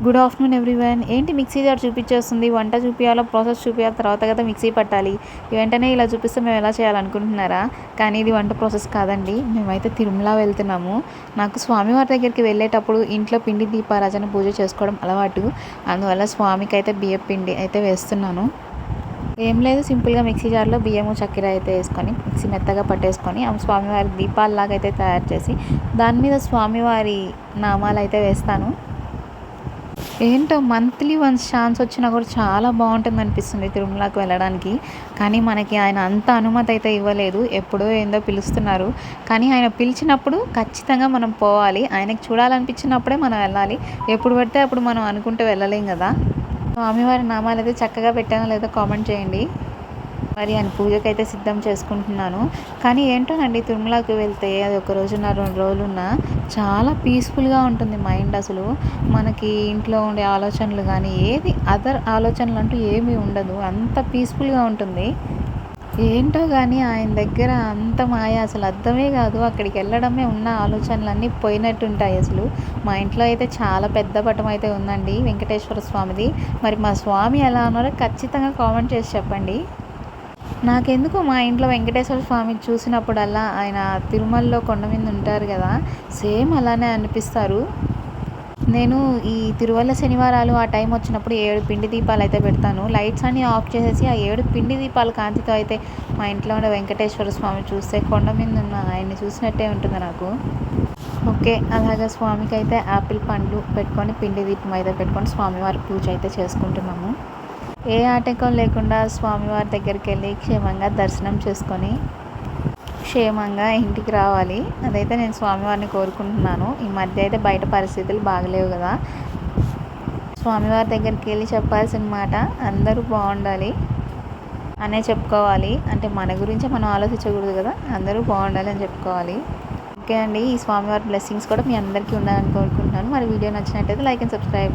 Good afternoon everyone. ఏంటి mixie jar చూపించేస్తుంది, వంట చూపించాలో process చూపించాలి, తర్వాత కదా మిక్సీ పట్టాలి. వెంటనే ఇలా చూపిస్తే మేము ఎలా చేయాలనుకుంటున్నారా? కానీ ఇది వంట ప్రాసెస్ కాదండి. మేమైతే తిరుమల వెళ్తున్నాము. నాకు స్వామివారి దగ్గరికి వెళ్ళేటప్పుడు ఇంట్లో పిండి దీపారాజన పూజ చేసుకోవడం అలవాటు. అందువల్ల స్వామికి అయితే బియ్యం పిండి అయితే వేస్తున్నాను. ఏం లేదు, సింపుల్గా మిక్సీ జార్లో బియ్యము చక్కెర అయితే వేసుకొని మిక్సీ మెత్తగా పట్టేసుకొని ఆ స్వామివారి దీపాలలాగా అయితే తయారు చేసి దాని మీద స్వామివారి నామాలు అయితే వేస్తాను. ఏంటో మంత్లీ వన్స్ ఛాన్స్ వచ్చినా కూడా చాలా బాగుంటుంది అనిపిస్తుంది తిరుమలకి వెళ్ళడానికి. కానీ మనకి ఆయన అంత అనుమతి అయితే ఇవ్వలేదు. ఎప్పుడో ఏందో పిలుస్తున్నారు. కానీ ఆయన పిలిచినప్పుడు ఖచ్చితంగా మనం పోవాలి. ఆయనకు చూడాలనిపించినప్పుడే మనం వెళ్ళాలి. ఎప్పుడు పడితే అప్పుడు మనం అనుకుంటూ వెళ్ళలేం కదా. స్వామివారి నామాలు అయితే చక్కగా పెట్టానో లేదో కామెంట్ చేయండి. మరి ఆయన పూజకైతే సిద్ధం చేసుకుంటున్నాను. కానీ ఏంటోనండి, తిరుమలకి వెళ్తే అది ఒక రోజున్న 2 రోజులున్నా చాలా పీస్ఫుల్గా ఉంటుంది మైండ్. అసలు మనకి ఇంట్లో ఉండే ఆలోచనలు కానీ ఏది అదర్ ఆలోచనలు అంటూ ఏమీ ఉండదు. అంత పీస్ఫుల్గా ఉంటుంది. ఏంటో కానీ ఆయన దగ్గర అంత మాయ, అసలు అర్థమే కాదు. అక్కడికి వెళ్ళడమే ఉన్న ఆలోచనలన్నీ పోయినట్టుంటాయి అసలు. మా ఇంట్లో అయితే చాలా పెద్ద పటం అయితే ఉందండి వెంకటేశ్వర స్వామిది. మరి మా స్వామి ఎలా ఉన్నారో ఖచ్చితంగా కామెంట్ చేసి చెప్పండి. నాకెందుకో మా ఇంట్లో వెంకటేశ్వర స్వామి చూసినప్పుడల్లా ఆయన తిరుమలలో కొండ మీద ఉంటారు కదా, సేమ్ అలానే అనిపిస్తారు. నేను ఈ తిరువల్ల శనివారాలు ఆ టైం వచ్చినప్పుడు 7 పిండి దీపాలు అయితే పెడతాను. లైట్స్ అన్నీ ఆఫ్ చేసేసి ఆ 7 పిండి దీపాల కాంతితో అయితే మా ఇంట్లో ఉండే వెంకటేశ్వర స్వామి చూస్తే కొండ మీద ఉన్న ఆయన్ని చూసినట్టే ఉంటుంది నాకు. ఓకే, అలాగే స్వామికి అయితే యాపిల్ పండ్లు పెట్టుకొని పిండి దీపం అయితే పెట్టుకొని స్వామివారి పూజ అయితే చేసుకుంటున్నాము. ఏ ఆటంకం లేకుండా స్వామివారి దగ్గరికి వెళ్ళి క్షేమంగా దర్శనం చేసుకొని క్షేమంగా ఇంటికి రావాలి. అదైతే నేను స్వామివారిని కోరుకుంటున్నాను. ఈ మధ్య అయితే బయట పరిస్థితులు బాగలేవు కదా. స్వామివారి దగ్గరికి వెళ్ళి చెప్పాల్సిన మాట అందరూ బాగుండాలి అనే చెప్పుకోవాలి. అంటే మన గురించి మనం ఆలోచించకూడదు కదా, అందరూ బాగుండాలి అని చెప్పుకోవాలి. ఓకే అండి, ఈ స్వామివారి బ్లెస్సింగ్స్ కూడా మీ అందరికీ ఉండాలని కోరుకుంటున్నాను. మరి వీడియో నచ్చినట్టయితే లైక్ అండ్ సబ్స్క్రైబ్.